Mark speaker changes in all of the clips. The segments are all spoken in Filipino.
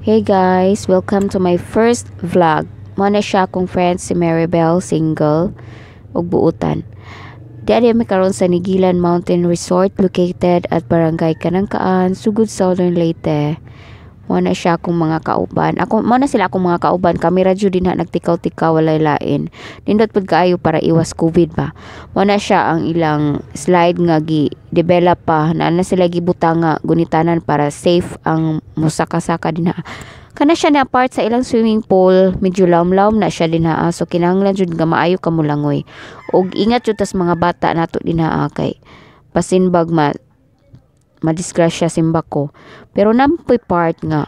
Speaker 1: Hey guys, welcome to my first vlog. Muna siya akong friend si Maribel, single ug buutan. Diari mi karon sa Nigilan Mountain Resort located at Barangay Kanangkaan, Sugod, Southern Leyte. Muna siya akong mga kauban. Muna sila akong mga kauban. Kami radyo din na nagtikaw-tikaw walay lain. Nindot pud kaayo para iwas COVID ba. Muna siya ang ilang slide nga gi-develop pa na sila gibutanga gunitanan para safe ang musaka-saka din ha. Kana siya na part sa ilang swimming pool, medyo lawm-lawm na siya din ha. So kinahanglan jud nga maayo ka mo langoy. Og ingat jud tas mga bata nato din ha kay pasinbag madisgrasya simba ko. Pero nampoy part nga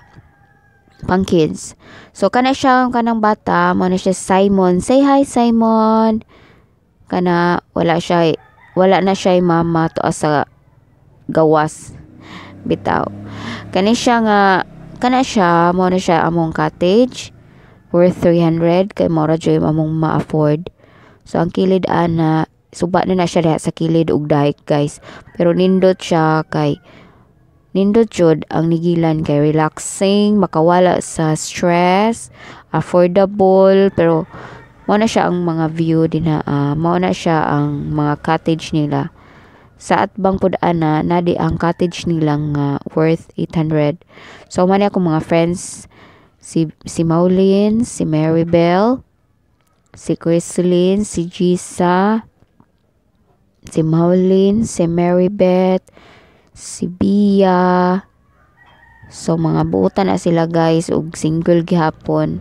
Speaker 1: pang kids. So kana siya kanang bata, mo na siya Simon. Say hi Simon. Kana wala na siya mama to asa gawas bitaw. Kana siya mo na siya among cottage worth 300 kay mora joy among ma-afford. So ang kilid ana suba na siya diha sa kilid ug dike guys. Pero nindot siya kay nindot jud ang Nigilan kay relaxing, makawala sa stress, affordable, pero mao na siya ang mga view din mao na siya ang mga cottage nila. Sa atbang pud ana nadi ang cottage nilang worth 800. So man ako mga friends si Maulin, si Maribel, si Chrislyn, si Gisa, si Maulin, si Maribeth, si Bia. So mga buutan na sila guys ug single gihapon.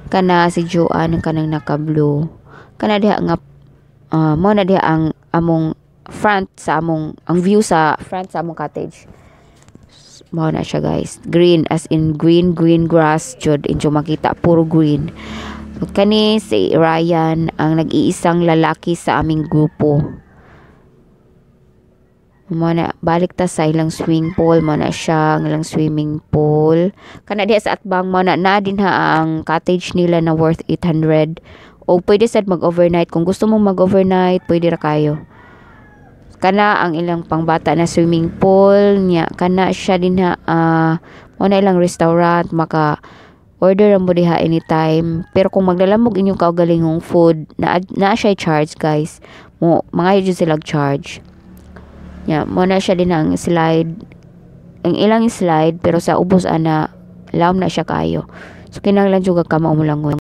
Speaker 1: Kana si Joanne kanang naka-blue. Kana diha nga mo na diha ang among front sa among ang view sa front sa among cottage. Mao na siya guys. Green as in green grass jud inyo makita puro green. So, kani si Ryan ang nag-iisang lalaki sa aming grupo. Muna balik ta sa ilang swimming pool, muna siya ang ilang swimming pool. Kana diha sa atbang muna na din ha ang cottage nila na worth 800. O pwede sad mag-overnight kung gusto mong mag-overnight, pwede ra kayo. Kana ang ilang pangbata na swimming pool nya, kana siya din ha muna ilang restaurant maka order ang mo diha anytime. Pero kung maglalamog inyong kaugalingong food na siya charge guys. Mga yun sila charge. Mo na siya din ang slide. Ang ilang slide pero sa ubos ana lawm na siya kayo. So kinahanglan jud ka maulangon.